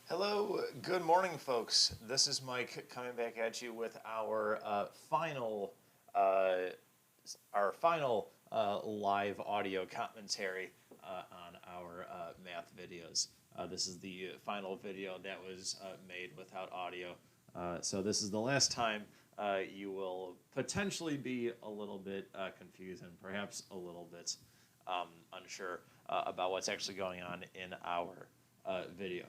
Hello, good morning, folks. This is Mike coming back at you with uh, our final live audio commentary on our math videos. This is the final video that was made without audio. So this is the last time you will potentially be a little bit confused and perhaps a little bit unsure about what's actually going on in our video.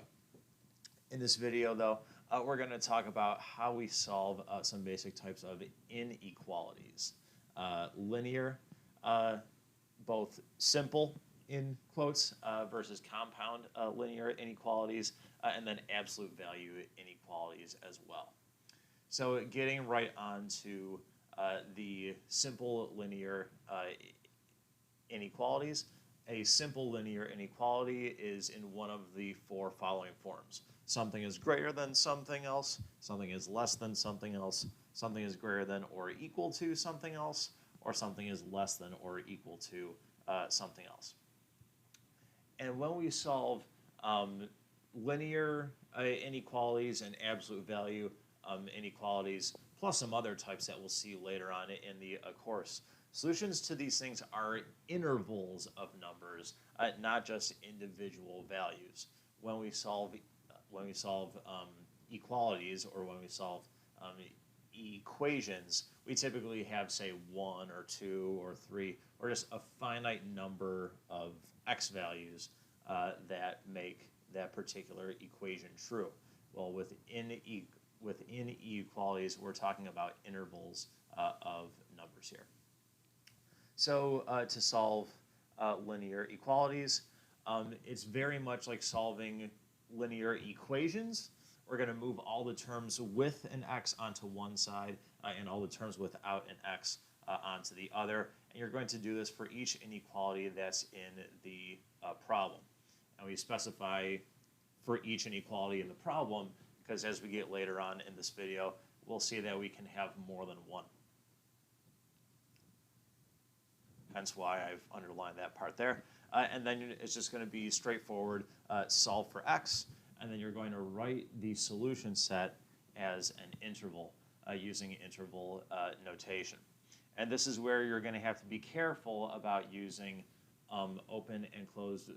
In this video, though, we're going to talk about how we solve some basic types of inequalities. Linear, both simple, in quotes, versus compound linear inequalities, and then absolute value inequalities as well. So getting right on to the simple linear inequalities. A simple linear inequality is in one of the four following forms. Something is greater than something else, something is less than something else, something is greater than or equal to something else, or something is less than or equal to something else. And when we solve linear inequalities and absolute value inequalities, plus some other types that we'll see later on in the course, solutions to these things are intervals of numbers, not just individual values. When we solve equalities, or when we solve equations, we typically have, say, 1 or 2 or 3, or just a finite number of x values that make that particular equation true. Well, within equalities, we're talking about intervals of numbers here. So to solve linear equalities, it's very much like solving linear equations. We're going to move all the terms with an x onto one side and all the terms without an x onto the other. And you're going to do this for each inequality that's in the problem. And we specify for each inequality in the problem because as we get later on in this video, we'll see that we can have more than one. Hence why I've underlined that part there. And then it's just going to be straightforward solve for x, and then you're going to write the solution set as an interval using interval notation. And this is where you're going to have to be careful about using open and closed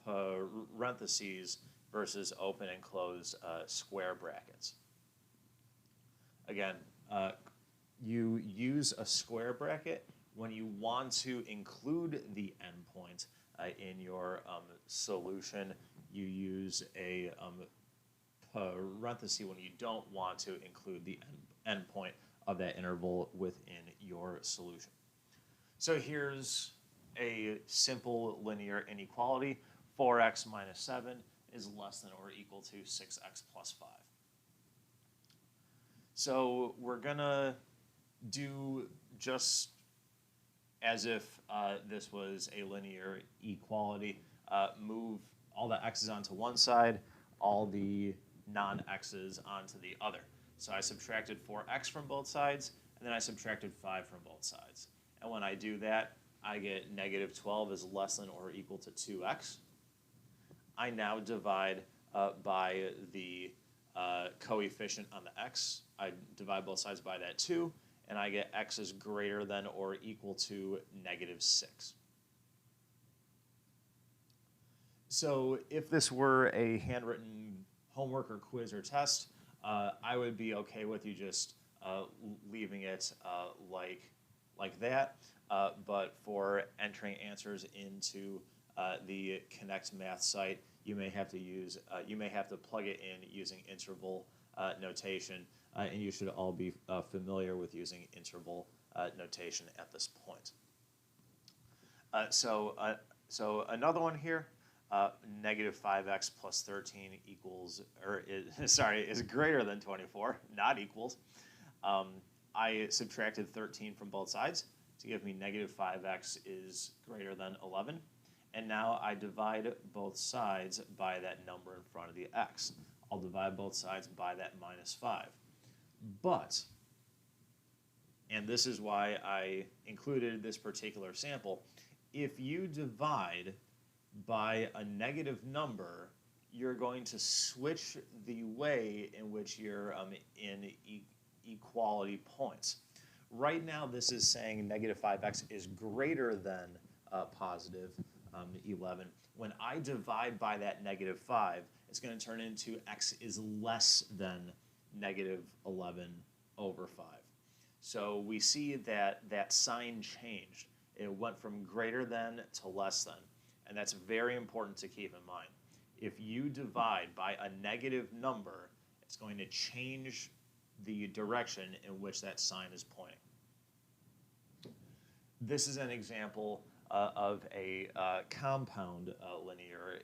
parentheses versus open and closed square brackets. Again, you use a square bracket when you want to include the endpoint in your solution. You use a parenthesis when you don't want to include the endpoint of that interval within your solution. So here's a simple linear inequality. 4x minus 7 is less than or equal to 6x plus 5. So we're going to do just as if this was a linear equality, move all the x's onto one side, all the non-x's onto the other. So I subtracted 4x from both sides, and then I subtracted 5 from both sides. And when I do that, I get negative 12 is less than or equal to 2x. I now divide by the coefficient on the x. I divide both sides by that 2. And I get x is greater than or equal to negative 6. So if this were a handwritten homework or quiz or test, I would be okay with you just leaving it like that. But for entering answers into the Connect Math site, you may have to plug it in using interval notation. And you should all be familiar with using interval notation at this point. So another one here, negative 5x plus 13 equals, is greater than 24, not equals. I subtracted 13 from both sides to give me negative 5x is greater than 11. And now I divide both sides by that number in front of the x. I'll divide both sides by that minus 5. But, and this is why I included this particular sample, if you divide by a negative number, you're going to switch the way in which you're in equality points. Right now, this is saying negative 5x is greater than positive 11. When I divide by that negative 5, it's going to turn into x is less than negative 11 over 5. So we see that that sign changed. It went from greater than to less than. And that's very important to keep in mind. If you divide by a negative number, it's going to change the direction in which that sign is pointing. This is an example of a compound linear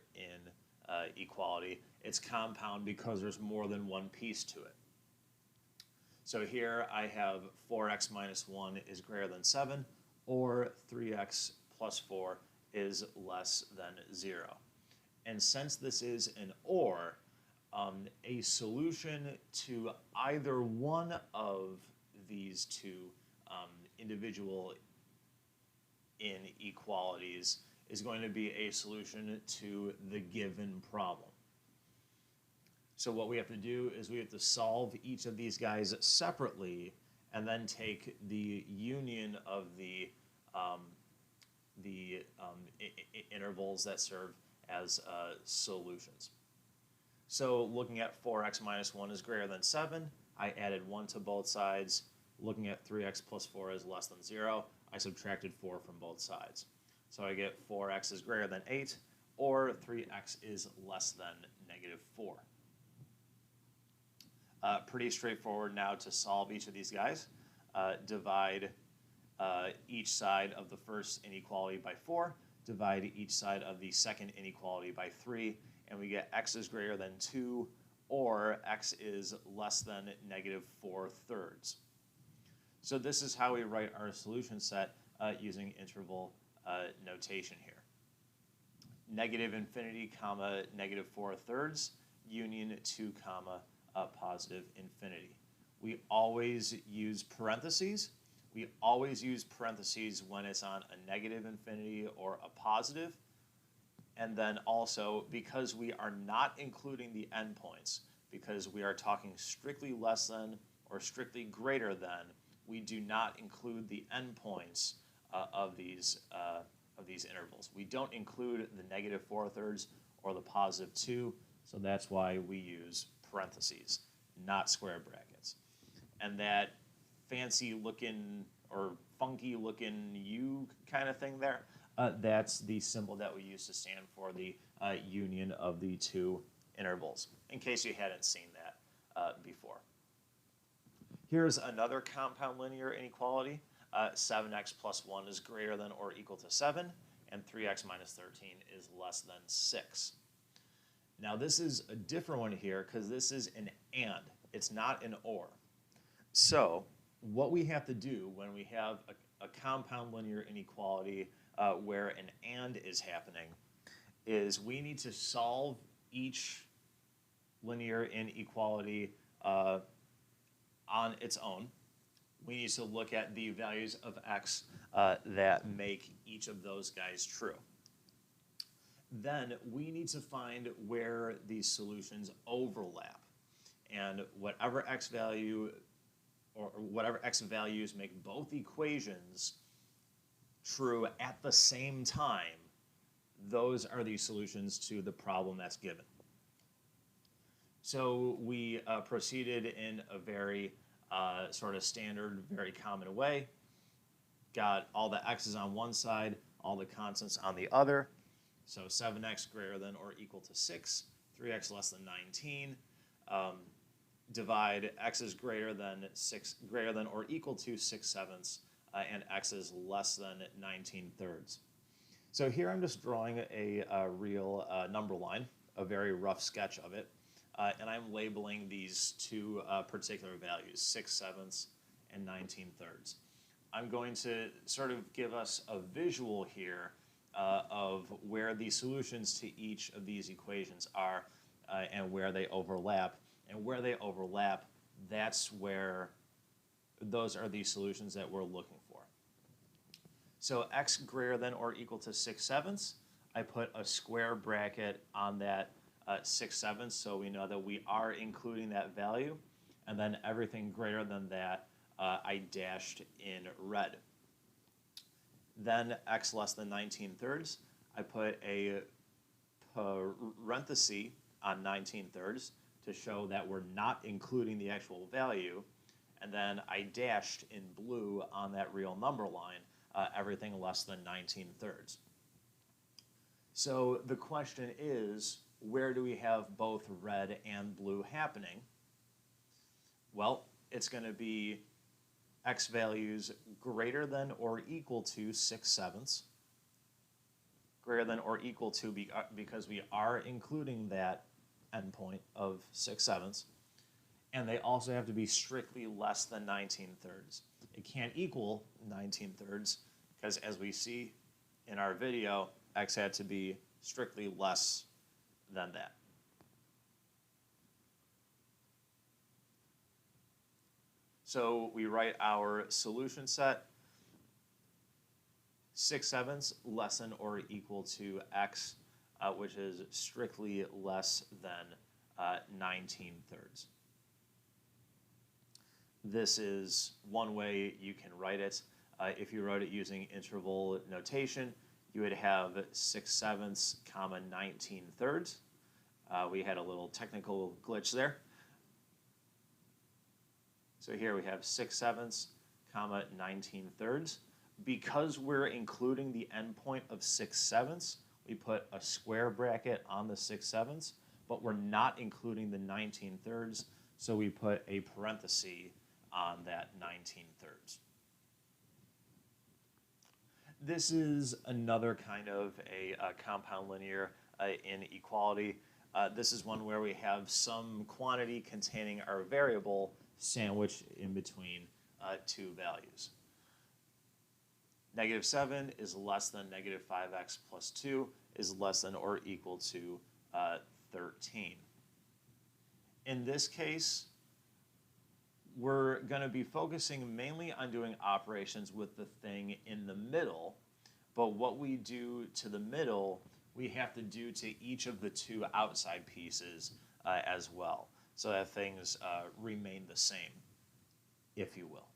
inequality. It's compound because there's more than one piece to it. So here I have 4x minus 1 is greater than 7, or 3x plus 4 is less than 0. And since this is an or, a solution to either one of these two individual inequalities is going to be a solution to the given problem. So what we have to do is we have to solve each of these guys separately and then take the union of the intervals that serve as solutions. So looking at 4x minus 1 is greater than 7, I added 1 to both sides. Looking at 3x plus 4 is less than 0, I subtracted 4 from both sides. So I get 4x is greater than 8, or 3x is less than negative 4. Pretty straightforward now to solve each of these guys. Divide each side of the first inequality by 4, divide each side of the second inequality by 3, and we get x is greater than 2, or x is less than negative 4/3. So this is how we write our solution set using interval notation here. Negative infinity, comma, negative 4/3, union 2, comma, positive infinity. We always use parentheses. We always use parentheses when it's on a negative infinity or a positive. And then also, because we are not including the endpoints, because we are talking strictly less than or strictly greater than, we do not include the endpoints of these intervals. We don't include the negative 4/3 or the positive 2, so that's why we use parentheses, not square brackets. And that fancy looking or funky looking U kind of thing there, that's the symbol that we use to stand for the union of the two intervals, in case you hadn't seen that before. Here's another compound linear inequality. 7x plus 1 is greater than or equal to 7, and 3x minus 13 is less than 6. Now this is a different one here because this is an and. It's not an or. So what we have to do when we have a compound linear inequality where an and is happening is we need to solve each linear inequality on its own. We need to look at the values of x that make each of those guys true. Then we need to find where these solutions overlap. And whatever x value or whatever x values make both equations true at the same time, those are the solutions to the problem that's given. So we proceeded in a very sort of standard, very common way. Got all the x's on one side, all the constants on the other. So 7x greater than or equal to 6, 3x less than 19. Divide x is greater than or equal to 6/7, and x is less than 19/3. So here I'm just drawing a real number line, a very rough sketch of it, and I'm labeling these two particular values, 6/7 and 19/3. I'm going to sort of give us a visual here of where the solutions to each of these equations are and where they overlap. And where they overlap, that's where those are the solutions that we're looking for. So x greater than or equal to 6/7, I put a square bracket on that 6/7, so we know that we are including that value. And then everything greater than that, I dashed in red. Then x less than 19/3, I put a parenthesis on 19/3 to show that we're not including the actual value. And then I dashed in blue on that real number line everything less than 19/3. So the question is, where do we have both red and blue happening? Well, it's going to be x values greater than or equal to 6/7, greater than or equal to because we are including that endpoint of 6/7, and they also have to be strictly less than 19/3. It can't equal 19/3 because, as we see in our video, x had to be strictly less than that. So we write our solution set: 6/7 less than or equal to x, which is strictly less than 19/3. This is one way you can write it. If you wrote it using interval notation, you would have 6/7 comma 19/3. We had a little technical glitch there. So here we have 6/7 comma 19/3. Because we're including the endpoint of 6/7, we put a square bracket on the 6/7, but we're not including the 19/3, so we put a parenthesis on that 19/3. This is another kind of a compound linear inequality. This is one where we have some quantity containing our variable sandwiched in between two values. -7 is less than -5x plus 2 is less than or equal to 13. In this case, we're going to be focusing mainly on doing operations with the thing in the middle, but what we do to the middle, we have to do to each of the two outside pieces as well, so that things remain the same, if you will.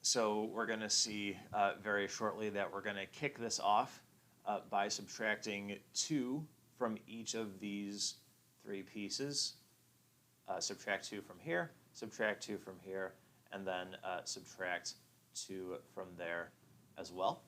So we're going to see very shortly that we're going to kick this off by subtracting 2 from each of these three pieces. Subtract 2 from here, subtract 2 from here, and then subtract 2 from there as well.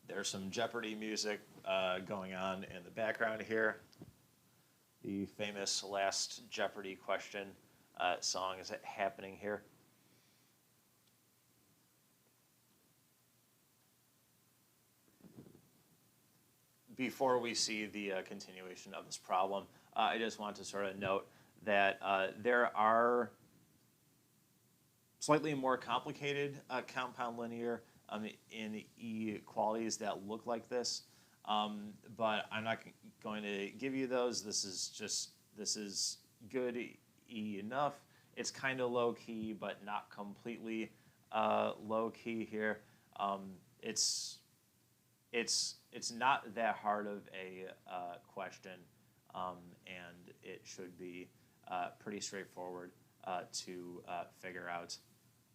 There's some Jeopardy music going on in the background here. The famous Last Jeopardy question song is happening here. Before we see the continuation of this problem, I just want to sort of note that there are slightly more complicated compound linear inequalities that look like this, but I'm not going to give you those. This is good enough. It's kind of low key, but not completely low key here. It's not that hard of a question, and it should be pretty straightforward to figure out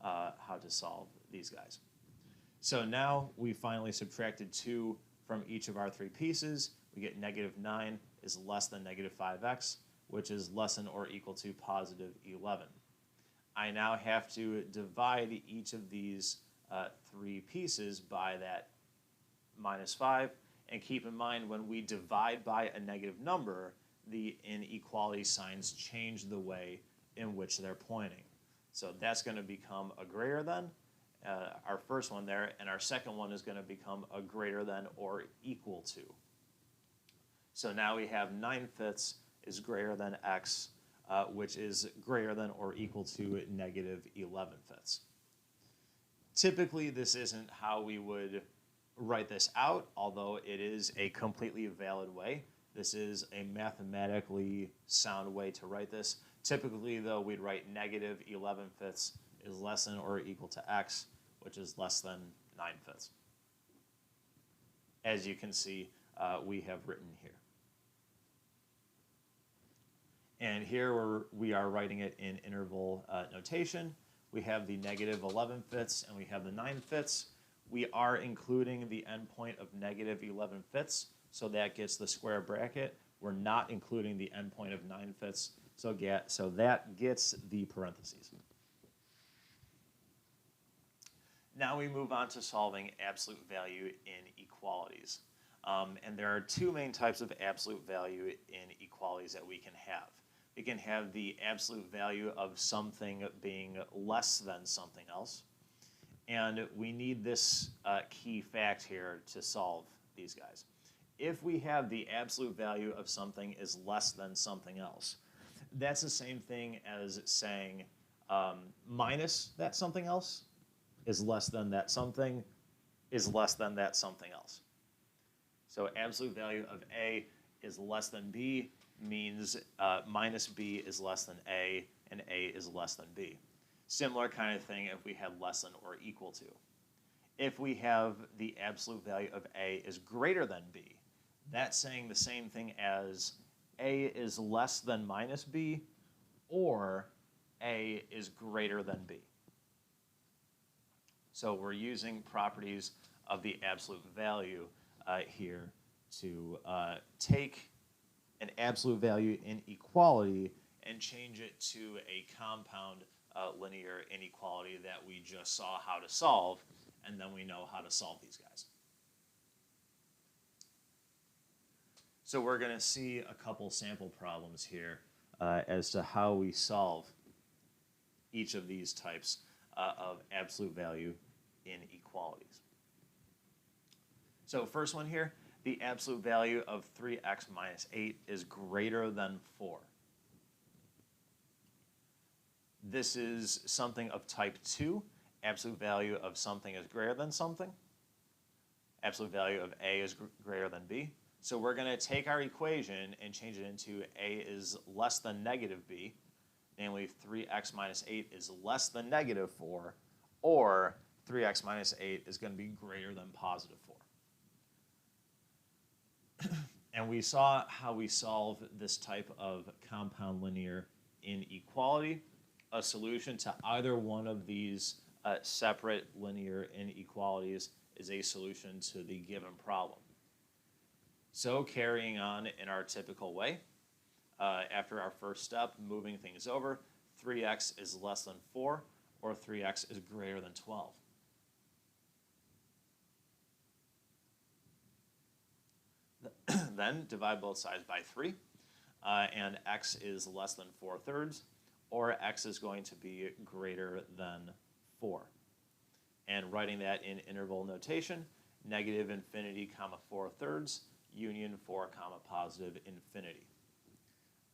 how to solve these guys. So now we finally subtracted 2 from each of our three pieces. We get -9 is less than -5x, which is less than or equal to +11. I now have to divide each of these three pieces by that -5, and keep in mind when we divide by a negative number, the inequality signs change the way in which they're pointing. So that's going to become a greater than, our first one there, and our second one is going to become a greater than or equal to. So now we have 9/5 is greater than x, which is greater than or equal to negative 11/5. Typically, this isn't how we would write this out, although it is a completely valid way. This is a mathematically sound way to write this. Typically, though, we'd write negative 11/5 is less than or equal to x, which is less than 9/5. As you can see, we have written here. And here we are writing it in interval notation. We have the negative 11/5 and we have the 9/5. We are including the endpoint of negative 11/5, so that gets the square bracket. We're not including the endpoint of 9/5, so that gets the parentheses. Now we move on to solving absolute value inequalities. And there are two main types of absolute value inequalities that we can have. We can have the absolute value of something being less than something else. And we need this key fact here to solve these guys. If we have the absolute value of something is less than something else, that's the same thing as saying minus that something else is less than that something is less than that something else. So absolute value of A is less than B means minus B is less than A, and A is less than B. Similar kind of thing if we had less than or equal to. If we have the absolute value of A is greater than B, that's saying the same thing as A is less than minus B, or A is greater than B. So we're using properties of the absolute value here to take an absolute value inequality and change it to a compound linear inequality that we just saw how to solve, and then we know how to solve these guys. So we're going to see a couple sample problems here as to how we solve each of these types of absolute value inequalities. So first one here, the absolute value of 3x minus 8 is greater than 4. This is something of type 2. Absolute value of something is greater than something. Absolute value of A is greater than B. So we're going to take our equation and change it into A is less than negative B, namely 3x minus 8 is less than negative 4, or 3x minus 8 is going to be greater than positive 4. And we saw how we solve this type of compound linear inequality. A solution to either one of these separate linear inequalities is a solution to the given problem. So carrying on in our typical way, after our first step, moving things over, 3x is less than 4, or 3x is greater than 12. Then divide both sides by 3, and x is less than 4/3, or x is going to be greater than 4. And writing that in interval notation, negative infinity comma 4/3, union 4 comma positive infinity.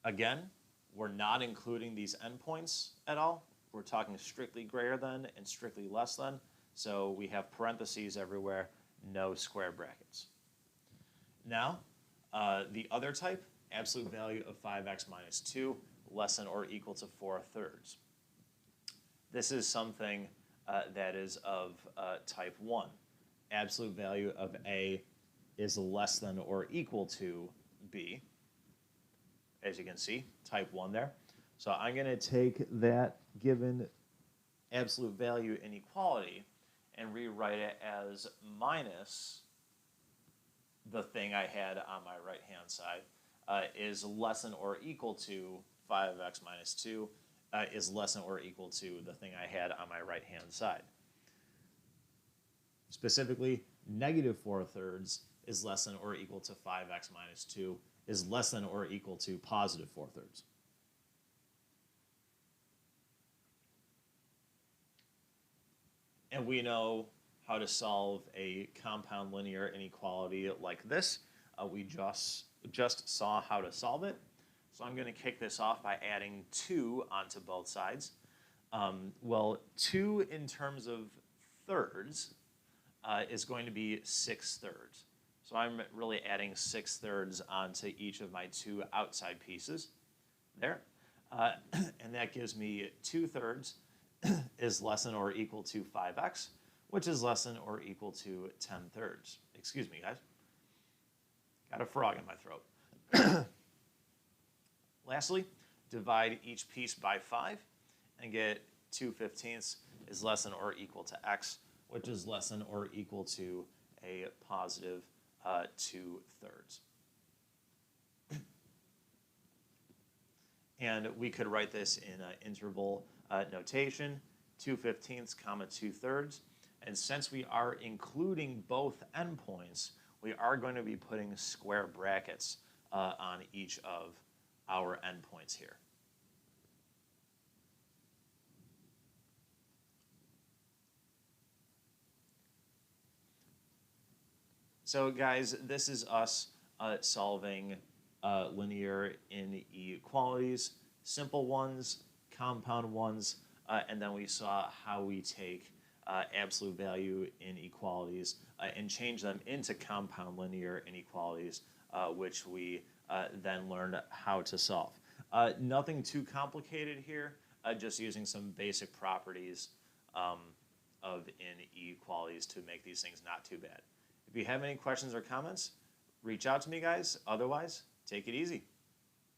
Again, we're not including these endpoints at all. We're talking strictly greater than and strictly less than, so we have parentheses everywhere, no square brackets. Now, the other type, absolute value of 5x minus 2, less than or equal to 4/3. This is something that is of type 1. Absolute value of A is less than or equal to B. As you can see, type 1 there. So I'm going to take that given absolute value inequality and rewrite it as minus the thing I had on my right-hand side is less than or equal to 5x minus 2 is less than or equal to the thing I had on my right-hand side. Specifically, negative 4/3 is less than or equal to 5x minus 2 is less than or equal to positive 4/3. And we know how to solve a compound linear inequality like this. We just saw how to solve it. So I'm going to kick this off by adding 2 onto both sides. Well, 2 in terms of thirds is going to be 6/3. So I'm really adding 6/3 onto each of my 2 outside pieces there. And that gives me 2/3 is less than or equal to 5x, which is less than or equal to 10/3. Excuse me, guys. Got a frog in my throat. Lastly, divide each piece by 5 and get 2/15 is less than or equal to x, which is less than or equal to a positive 2/3. And we could write this in interval notation, 2/15 comma 2/3. And since we are including both endpoints, we are going to be putting square brackets on each of our endpoints here. So guys, this is us solving linear inequalities, simple ones, compound ones, and then we saw how we take absolute value inequalities and change them into compound linear inequalities, which we then learned how to solve. Nothing too complicated here, just using some basic properties of inequalities to make these things not too bad. If you have any questions or comments, reach out to me, guys. Otherwise, take it easy.